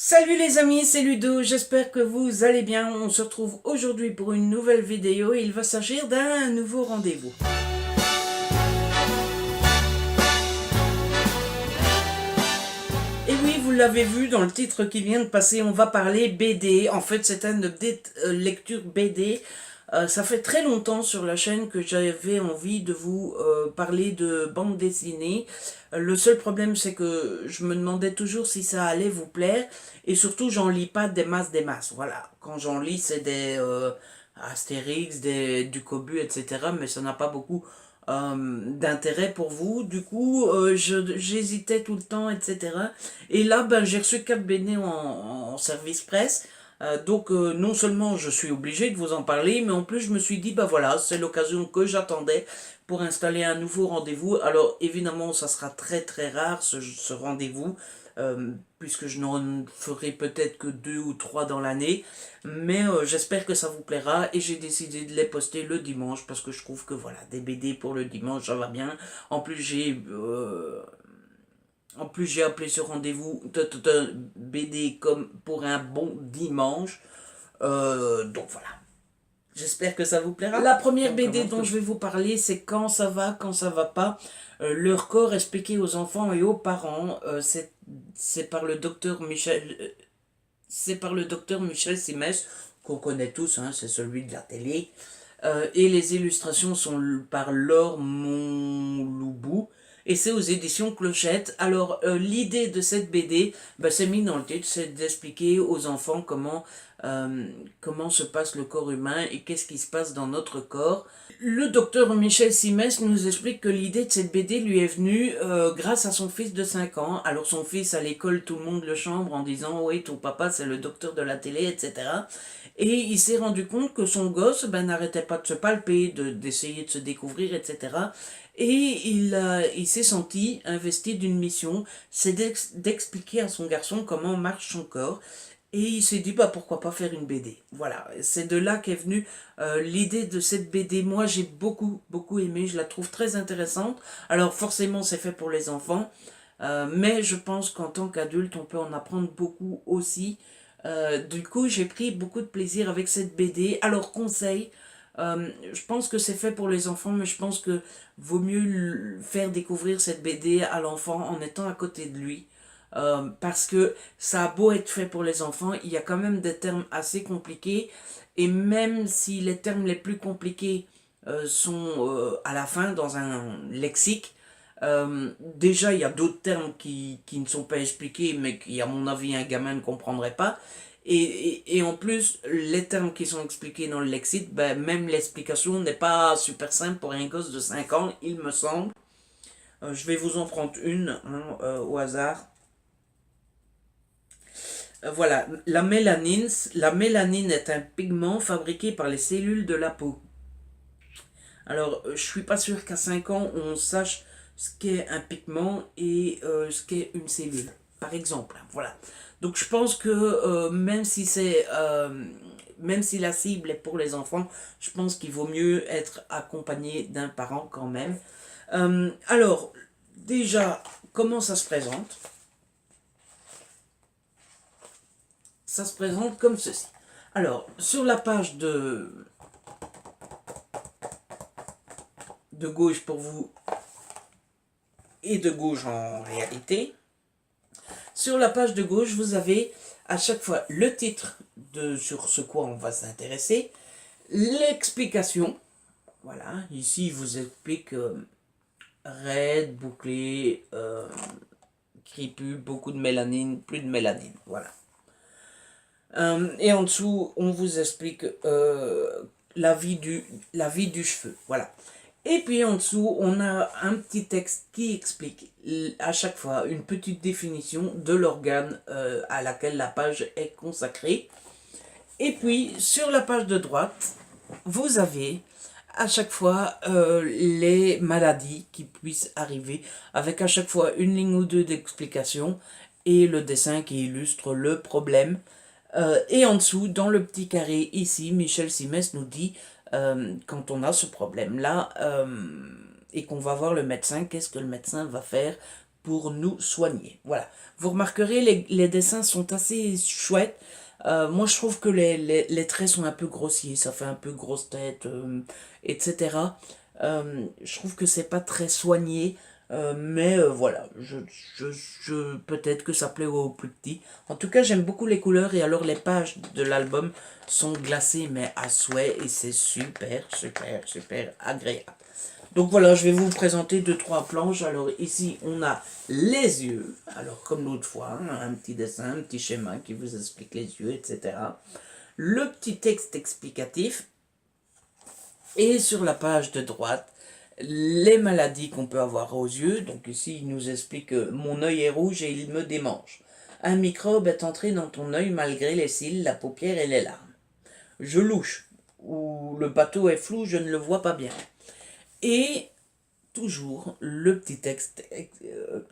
Salut les amis, c'est Ludo, j'espère que vous allez bien. On se retrouve aujourd'hui pour une nouvelle vidéo et il va s'agir d'un nouveau rendez-vous. Et oui, vous l'avez vu dans le titre qui vient de passer, on va parler BD. En fait, c'est un update lecture BD. Ça fait très longtemps sur la chaîne que j'avais envie de vous parler de bande dessinée. Le seul problème, c'est que je me demandais toujours si ça allait vous plaire. Et surtout, j'en lis pas des masses, des masses. Voilà, quand j'en lis, c'est des Astérix, du Cobu, etc. Mais ça n'a pas beaucoup d'intérêt pour vous. Du coup, j'hésitais tout le temps, etc. Et là, ben, j'ai reçu 4 BD en service presse. Donc non seulement je suis obligé de vous en parler, mais en plus je me suis dit, bah voilà, c'est l'occasion que j'attendais pour installer un nouveau rendez-vous. Alors évidemment, ça sera très très rare ce rendez-vous, puisque je n'en ferai peut-être que 2 ou 3 dans l'année, mais j'espère que ça vous plaira et j'ai décidé de les poster le dimanche parce que je trouve que voilà, des BD pour le dimanche, ça va bien. En plus, j'ai appelé ce rendez-vous BD comme pour un bon dimanche. Donc voilà. J'espère que ça vous plaira. La première BD dont je vais vous parler, c'est Quand ça va, quand ça va pas. Leur corps expliqué aux enfants et aux parents. C'est par le docteur Michel. C'est par le docteur Michel Simès, qu'on connaît tous, hein, c'est celui de la télé. Et les illustrations sont par Laure Monloubou. Et c'est aux éditions Clochette. Alors, l'idée de cette BD, bah, c'est mis dans le titre, c'est d'expliquer aux enfants comment se passe le corps humain et qu'est-ce qui se passe dans notre corps. Le docteur Michel Simès nous explique que l'idée de cette BD lui est venue grâce à son fils de 5 ans. Alors son fils à l'école, tout le monde le chambre en disant «Oui, ton papa c'est le docteur de la télé, etc.» Et il s'est rendu compte que son gosse ben, n'arrêtait pas de se palper, d'essayer de se découvrir, etc. Et il s'est senti investi d'une mission, c'est d'expliquer à son garçon comment marche son corps. Et il s'est dit, bah, pourquoi pas faire une BD. Voilà, c'est de là qu'est venue l'idée de cette BD. Moi, j'ai beaucoup, beaucoup aimé, je la trouve très intéressante. Alors, forcément, c'est fait pour les enfants, mais je pense qu'en tant qu'adulte, on peut en apprendre beaucoup aussi. Du coup, j'ai pris beaucoup de plaisir avec cette BD. Alors, conseil, je pense que c'est fait pour les enfants, mais je pense que vaut mieux faire découvrir cette BD à l'enfant en étant à côté de lui. Parce que ça a beau être fait pour les enfants, il y a quand même des termes assez compliqués. Et même si les termes les plus compliqués sont à la fin dans un lexique, déjà il y a d'autres termes qui ne sont pas expliqués, mais qui à mon avis un gamin ne comprendrait pas. Et en plus, les termes qui sont expliqués dans le lexique, ben, même l'explication n'est pas super simple pour un gosse de 5 ans, il me semble. Je vais vous en prendre une hein, au hasard. Voilà, la mélanine est un pigment fabriqué par les cellules de la peau. Alors, je suis pas sûr qu'à 5 ans, on sache ce qu'est un pigment et ce qu'est une cellule, par exemple. Voilà. Donc, je pense que même si la cible est pour les enfants, je pense qu'il vaut mieux être accompagné d'un parent quand même. Alors, déjà, comment ça se présente? Ça se présente comme ceci. Alors, sur la page de gauche pour vous et de gauche en réalité, sur la page de gauche, vous avez à chaque fois le titre sur ce quoi on va s'intéresser, l'explication. Voilà, ici il vous explique raide, bouclé, crépus, beaucoup de mélanine, plus de mélanine. Voilà. Et en dessous, on vous explique la vie du cheveu. Voilà. Et puis en dessous, on a un petit texte qui explique à chaque fois une petite définition de l'organe à laquelle la page est consacrée. Et puis sur la page de droite, vous avez à chaque fois les maladies qui puissent arriver, avec à chaque fois une ligne ou deux d'explication et le dessin qui illustre le problème. Et en dessous, dans le petit carré ici, Michel Simès nous dit, quand on a ce problème-là, et qu'on va voir le médecin, qu'est-ce que le médecin va faire pour nous soigner. Voilà. Vous remarquerez, les dessins sont assez chouettes. Moi, je trouve que les traits sont un peu grossiers. Ça fait un peu grosse tête, etc. Je trouve que c'est pas très soigné. Mais voilà, peut-être que ça plaît aux plus petits. En tout cas, j'aime beaucoup les couleurs et alors les pages de l'album sont glacées mais à souhait et c'est super, super, super agréable. Donc voilà, je vais vous présenter deux, trois planches. Alors ici, on a les yeux. Alors comme l'autre fois, hein, un petit dessin, un petit schéma qui vous explique les yeux, etc. Le petit texte explicatif. Et sur la page de droite, les maladies qu'on peut avoir aux yeux. Donc ici, il nous explique que mon œil est rouge et il me démange. Un microbe est entré dans ton œil malgré les cils, la paupière et les larmes. Je louche, ou le bateau est flou, je ne le vois pas bien. Et toujours le petit texte,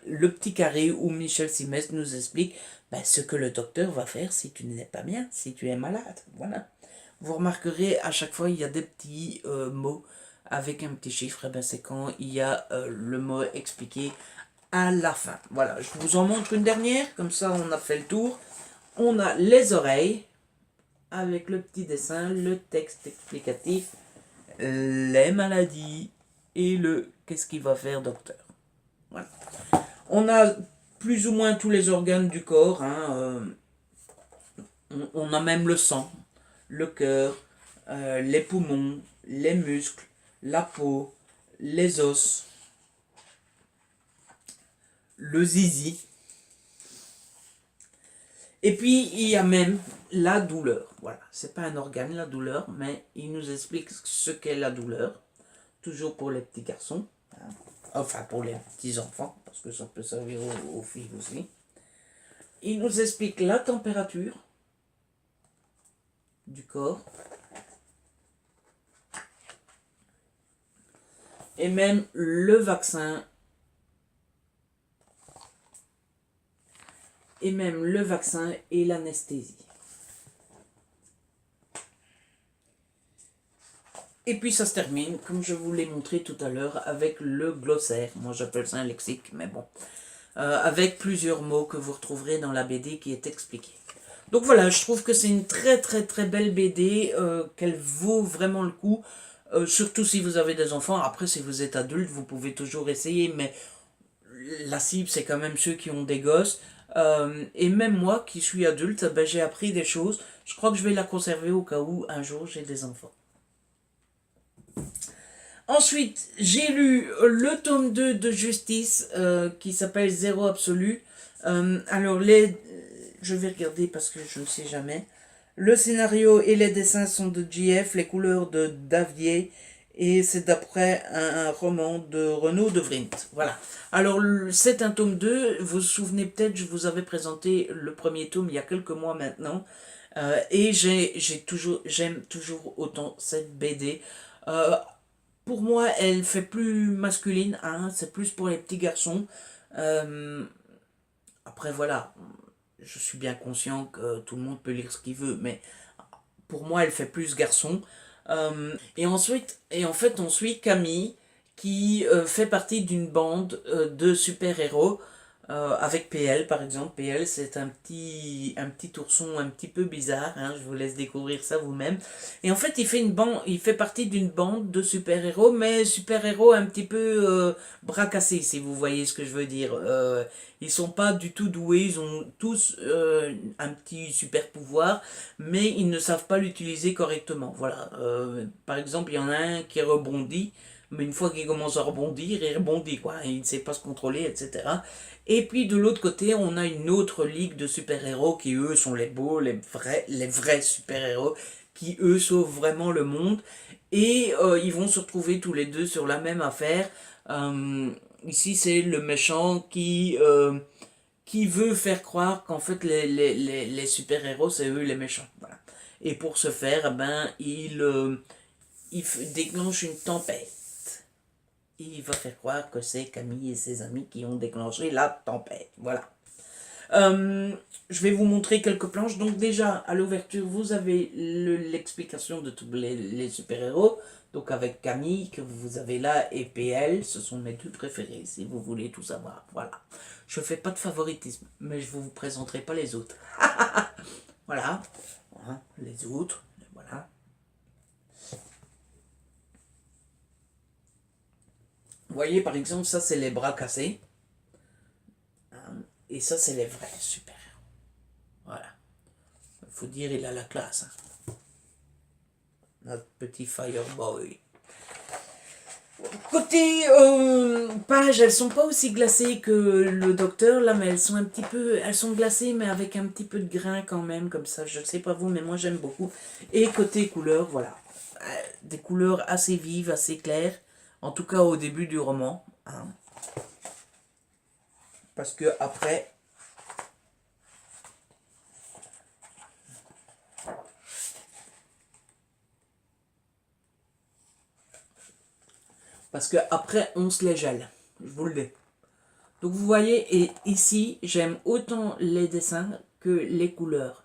le petit carré où Michel Simès nous explique ce que le docteur va faire si tu n'es pas bien, si tu es malade. Voilà. Vous remarquerez, à chaque fois, il y a des petits mots avec un petit chiffre. Et c'est quand il y a le mot expliqué à la fin. Voilà, je vous en montre une dernière. Comme ça, on a fait le tour. On a les oreilles avec le petit dessin, le texte explicatif, les maladies et le qu'est-ce qu'il va faire docteur. Voilà. On a plus ou moins tous les organes du corps. Hein, on a même le sang, le cœur, les poumons, les muscles, la peau, les os, le zizi. Et puis, il y a même la douleur. Voilà, c'est pas un organe, la douleur, mais il nous explique ce qu'est la douleur. Toujours pour les petits garçons. Hein. Enfin, pour les petits enfants, parce que ça peut servir aux filles aussi. Il nous explique la température du corps. Et même le vaccin. Et même le vaccin et l'anesthésie. Et puis ça se termine, comme je vous l'ai montré tout à l'heure, avec le glossaire. Moi j'appelle ça un lexique, mais bon. Avec plusieurs mots que vous retrouverez dans la BD qui est expliquée. Donc voilà, je trouve que c'est une très très très belle BD, qu'elle vaut vraiment le coup. Surtout si vous avez des enfants. Après, si vous êtes adulte, vous pouvez toujours essayer, mais la cible, c'est quand même ceux qui ont des gosses. Et même moi, qui suis adulte, j'ai appris des choses. Je crois que je vais la conserver au cas où un jour j'ai des enfants. Ensuite, j'ai lu le tome 2 de Justice qui s'appelle Zéro Absolu. Alors, je vais regarder parce que je ne sais jamais. Le scénario et les dessins sont de JF, les couleurs de Davier et c'est d'après un roman de Renaud de Vrint. Voilà. Alors, c'est un tome 2. Vous vous souvenez peut-être, je vous avais présenté le premier tome il y a quelques mois maintenant. Et j'aime toujours autant cette BD. Pour moi, elle fait plus masculine, hein, c'est plus pour les petits garçons. Après, voilà, je suis bien conscient que tout le monde peut lire ce qu'il veut, mais pour moi, elle fait plus garçon. Et en fait, on suit Camille, qui fait partie d'une bande de super-héros, avec PL par exemple. PL, c'est un petit ourson un petit peu bizarre, hein, je vous laisse découvrir ça vous-même. Et en fait, il fait partie d'une bande de super-héros, mais super-héros un petit peu bras cassés, si vous voyez ce que je veux dire. Ils sont pas du tout doués, ils ont tous un petit super pouvoir, mais ils ne savent pas l'utiliser correctement. Voilà. Par exemple, il y en a un qui rebondit, mais une fois qu'il commence à rebondir, il rebondit, quoi. Il ne sait pas se contrôler, etc. Et puis de l'autre côté, on a une autre ligue de super-héros qui, eux, sont les beaux, les vrais super-héros, qui, eux, sauvent vraiment le monde. Et ils vont se retrouver tous les deux sur la même affaire. Ici, c'est le méchant qui veut faire croire qu'en fait, les super-héros, c'est eux les méchants. Voilà. Et pour ce faire, il déclenche une tempête. Il va faire croire que c'est Camille et ses amis qui ont déclenché la tempête. Voilà. je vais vous montrer quelques planches. Donc déjà, à l'ouverture, vous avez l'explication de tous les super-héros. Donc avec Camille, que vous avez là, et PL, ce sont mes deux préférés, si vous voulez tout savoir. Voilà. Je fais pas de favoritisme, mais je vous présenterai pas les autres. Voilà. Hein, les autres, voilà. Vous voyez, par exemple, ça, c'est les bras cassés. Hein, et ça, c'est les vrais super-héros. Voilà. Il faut dire, il a la classe. Hein. Notre petit Fireboy. Côté pages, elles sont pas aussi glacées que le docteur là, mais elles sont un petit peu, elles sont glacées mais avec un petit peu de grain quand même, comme ça. Je ne sais pas vous, mais moi j'aime beaucoup. Et côté couleurs, voilà, des couleurs assez vives, assez claires, en tout cas au début du roman, hein. Parce que après, on se les gèle, je vous le dis. Donc vous voyez, et ici, j'aime autant les dessins que les couleurs.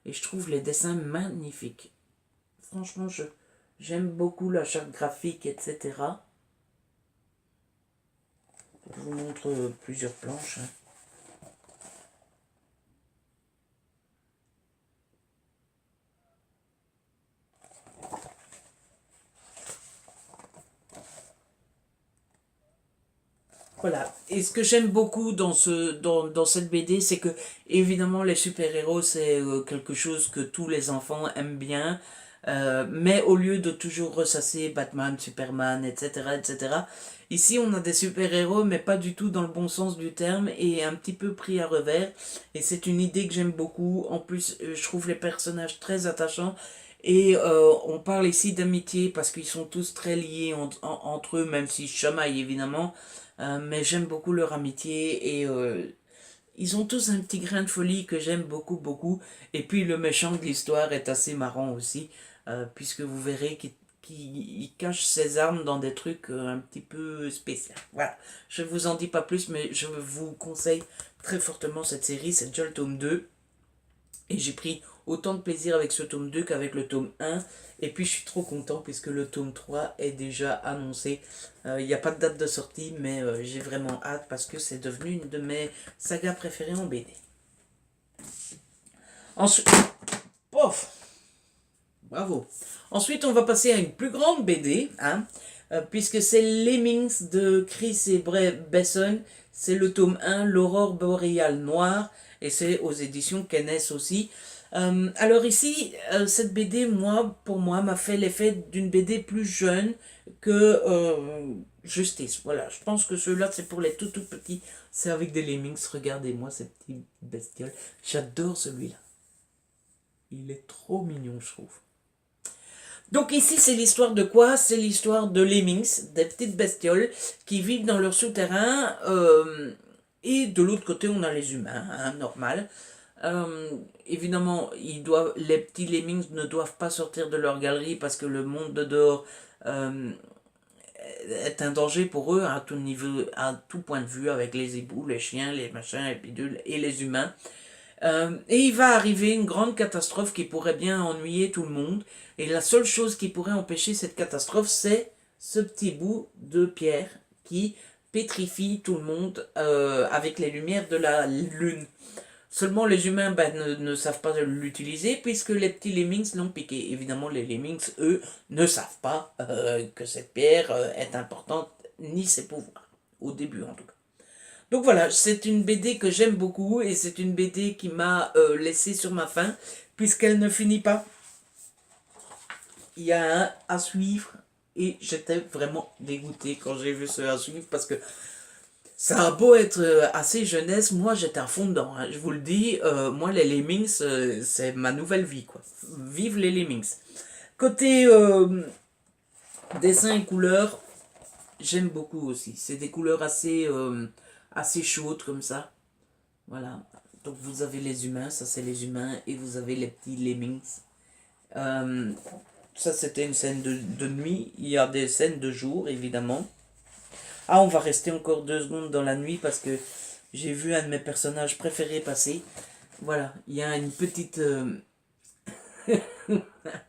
Et je trouve les dessins magnifiques. Franchement, j'aime beaucoup la charte graphique, etc. Je vous montre plusieurs planches. Hein. Voilà. Et ce que j'aime beaucoup dans cette BD, c'est que, évidemment, les super-héros, c'est quelque chose que tous les enfants aiment bien. Mais au lieu de toujours ressasser Batman, Superman, etc., etc., ici, on a des super-héros, mais pas du tout dans le bon sens du terme, et un petit peu pris à revers. Et c'est une idée que j'aime beaucoup. En plus, je trouve les personnages très attachants. Et on parle ici d'amitié parce qu'ils sont tous très liés entre eux, même s'ils chamaillent évidemment. Mais j'aime beaucoup leur amitié et ils ont tous un petit grain de folie que j'aime beaucoup, beaucoup. Et puis le méchant de l'histoire est assez marrant aussi, puisque vous verrez qu'il cache ses armes dans des trucs un petit peu spéciaux. Voilà, je ne vous en dis pas plus, mais je vous conseille très fortement cette série, c'est déjà le tome 2. Et j'ai pris autant de plaisir avec ce tome 2 qu'avec le tome 1. Et puis je suis trop content puisque le tome 3 est déjà annoncé. Il n'y a pas de date de sortie, mais j'ai vraiment hâte parce que c'est devenu une de mes sagas préférées en BD. Ensuite, pof, bravo. Ensuite, on va passer à une plus grande BD, hein, puisque c'est Lemmings de Chris et Besson. C'est le tome 1, L'Aurore boréale noire, et c'est aux éditions Kennes aussi. Alors ici, cette BD, pour moi, m'a fait l'effet d'une BD plus jeune que Justice. Voilà, je pense que ceux-là, c'est pour les tout petits. C'est avec des lemmings, regardez-moi ces petits bestioles. J'adore celui-là. Il est trop mignon, je trouve. Donc ici, c'est l'histoire de quoi? C'est l'histoire de lemmings, des petites bestioles qui vivent dans leur souterrain. Et de l'autre côté, on a les humains, hein, normal. Évidemment, les petits lemmings ne doivent pas sortir de leur galerie parce que le monde de dehors est un danger pour eux à tout niveau, à tout point de vue, avec les éboues, les chiens, les machins, les pidules et les humains. Et il va arriver une grande catastrophe qui pourrait bien ennuyer tout le monde. Et la seule chose qui pourrait empêcher cette catastrophe, c'est ce petit bout de pierre qui pétrifie tout le monde avec les lumières de la lune. Seulement les humains ne savent pas l'utiliser puisque les petits lemmings l'ont piqué. Évidemment, les lemmings, eux, ne savent pas que cette pierre est importante, ni ses pouvoirs. Au début, en tout cas. Donc voilà, c'est une BD que j'aime beaucoup et c'est une BD qui m'a laissé sur ma faim puisqu'elle ne finit pas. Il y a un à suivre et j'étais vraiment dégoûté quand j'ai vu ce à suivre parce que ça a beau être assez jeunesse, moi j'étais à fond dedans, hein. Je vous le dis, moi les Lemmings, c'est ma nouvelle vie, quoi. Vive les Lemmings. Côté dessin et couleurs, j'aime beaucoup aussi. C'est des couleurs assez chaudes comme ça. Voilà. Donc vous avez les humains, ça c'est les humains, et vous avez les petits Lemmings. Ça c'était une scène de nuit, il y a des scènes de jour évidemment. Ah, on va rester encore 2 secondes dans la nuit parce que j'ai vu un de mes personnages préférés passer. Voilà, il y a une petite... un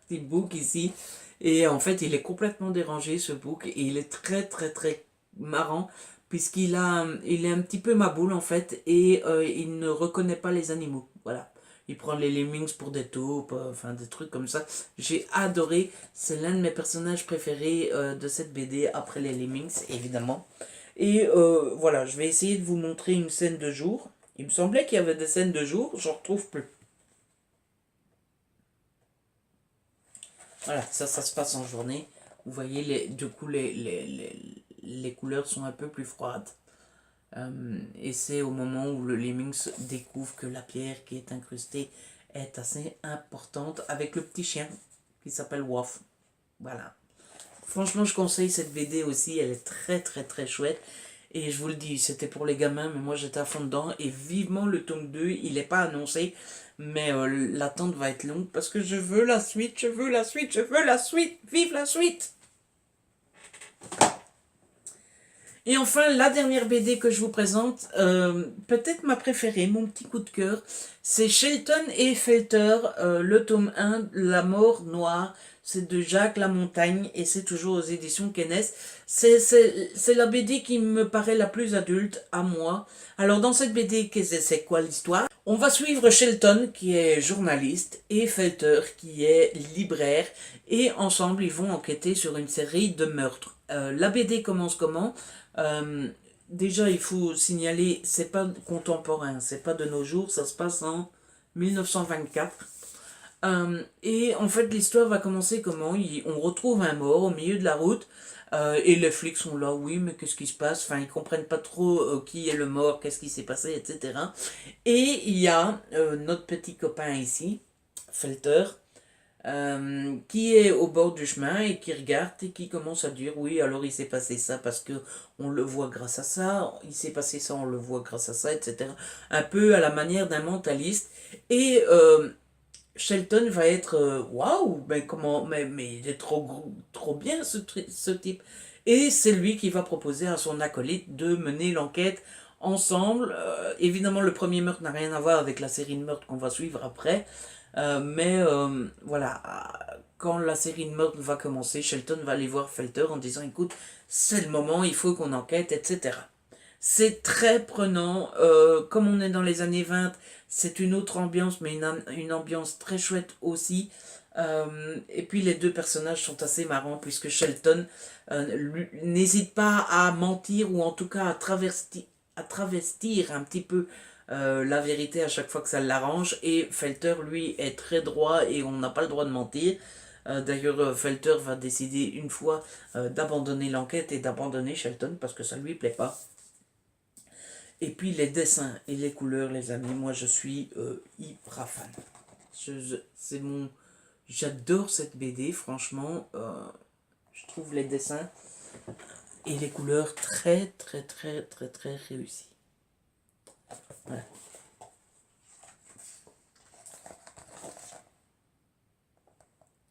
petit book ici. Et en fait, il est complètement dérangé, ce book. Et il est très, très, très marrant. Puisqu'il il est un petit peu maboule, en fait. Et il ne reconnaît pas les animaux. Voilà. Il prend les lemmings pour des taupes, enfin des trucs comme ça. J'ai adoré. C'est l'un de mes personnages préférés de cette BD, après les lemmings, évidemment. Et voilà, je vais essayer de vous montrer une scène de jour. Il me semblait qu'il y avait des scènes de jour, j'en retrouve plus. Voilà, ça se passe en journée. Vous voyez, du coup, les couleurs sont un peu plus froides. Et c'est au moment où le Lemmings découvre que la pierre qui est incrustée est assez importante, avec le petit chien qui s'appelle Woff. Voilà. Franchement, je conseille cette BD aussi, elle est très très très chouette. Et je vous le dis, c'était pour les gamins, mais moi j'étais à fond dedans. Et vivement le tome 2, il n'est pas annoncé, mais l'attente va être longue parce que je veux la suite, je veux la suite, je veux la suite, vive la suite! Et enfin, la dernière BD que je vous présente, peut-être ma préférée, mon petit coup de cœur, c'est Shelton et Felter, le tome 1, La mort noire. C'est de Jacques Lamontagne et c'est toujours aux éditions Kennes. C'est la BD qui me paraît la plus adulte à moi. Alors dans cette BD, c'est quoi l'histoire? On va suivre Shelton qui est journaliste et Felter qui est libraire. Et ensemble, ils vont enquêter sur une série de meurtres. La BD commence comment? Déjà, il faut signaler, c'est pas contemporain, c'est pas de nos jours, ça se passe en 1924. Et en fait, l'histoire va commencer comment? On retrouve un mort au milieu de la route, et les flics sont là, oui, mais qu'est-ce qui se passe? Enfin, ils comprennent pas trop qui est le mort, qu'est-ce qui s'est passé, etc. Et il y a notre petit copain ici, Felter, qui est au bord du chemin et qui regarde et qui commence à dire oui, alors il s'est passé ça parce que on le voit grâce à ça, il s'est passé ça, on le voit grâce à ça, etc. Un peu à la manière d'un mentaliste. Et Shelton va être waouh, mais comment, mais il est trop bien ce type. Et c'est lui qui va proposer à son acolyte de mener l'enquête ensemble. Évidemment, le premier meurtre n'a rien à voir avec la série de meurtres qu'on va suivre après. Mais voilà, quand la série de meurtres va commencer, Shelton va aller voir Felter en disant écoute, c'est le moment, il faut qu'on enquête, etc. C'est très prenant, comme on est dans les années 20, c'est une autre ambiance, mais une ambiance très chouette aussi. Et puis les deux personnages sont assez marrants puisque Shelton n'hésite pas à mentir ou en tout cas à travestir un petit peu la vérité à chaque fois que ça l'arrange. Et Felter, lui, est très droit et on n'a pas le droit de mentir. D'ailleurs, Felter va décider une fois d'abandonner l'enquête et d'abandonner Shelton parce que ça lui plaît pas. Et puis les dessins et les couleurs, les amis, moi je suis hyper fan. C'est mon... J'adore cette BD, franchement. Je trouve les dessins et les couleurs très très très très très réussis. Voilà.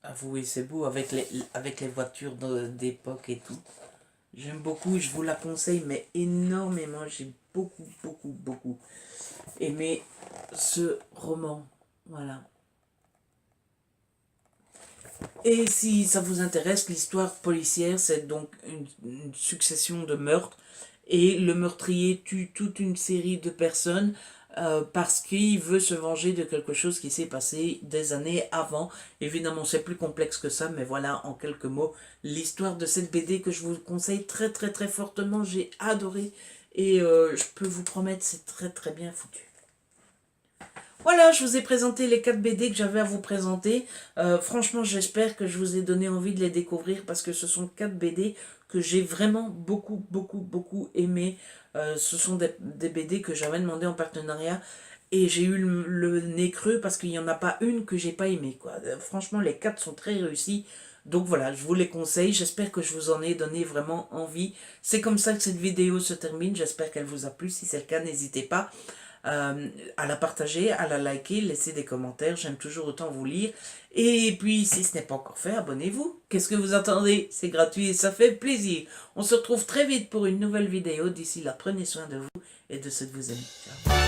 Avouez, c'est beau avec les voitures d'époque et tout. J'aime beaucoup, je vous la conseille, mais énormément. J'ai beaucoup aimé ce roman. Voilà. Et si ça vous intéresse, l'histoire policière, c'est donc une succession de meurtres. Et le meurtrier tue toute une série de personnes parce qu'il veut se venger de quelque chose qui s'est passé des années avant. Évidemment, c'est plus complexe que ça, mais voilà, en quelques mots, l'histoire de cette BD que je vous conseille très très très fortement. J'ai adoré et je peux vous promettre, c'est très très bien foutu. Voilà, je vous ai présenté les 4 BD que j'avais à vous présenter. Franchement, j'espère que je vous ai donné envie de les découvrir parce que ce sont 4 BD que j'ai vraiment beaucoup aimé. Ce sont des BD que j'avais demandé en partenariat et j'ai eu le nez creux parce qu'il n'y en a pas une que j'ai pas aimé, quoi. Franchement, les 4 sont très réussis. Donc voilà, je vous les conseille. J'espère que je vous en ai donné vraiment envie. C'est comme ça que cette vidéo se termine. J'espère qu'elle vous a plu. Si c'est le cas, n'hésitez pas à la partager, à la liker, laisser des commentaires, j'aime toujours autant vous lire. Et puis, si ce n'est pas encore fait, abonnez-vous. Qu'est-ce que vous attendez? C'est gratuit et ça fait plaisir. On se retrouve très vite pour une nouvelle vidéo. D'ici là, prenez soin de vous et de ceux que vous aimez. Ciao.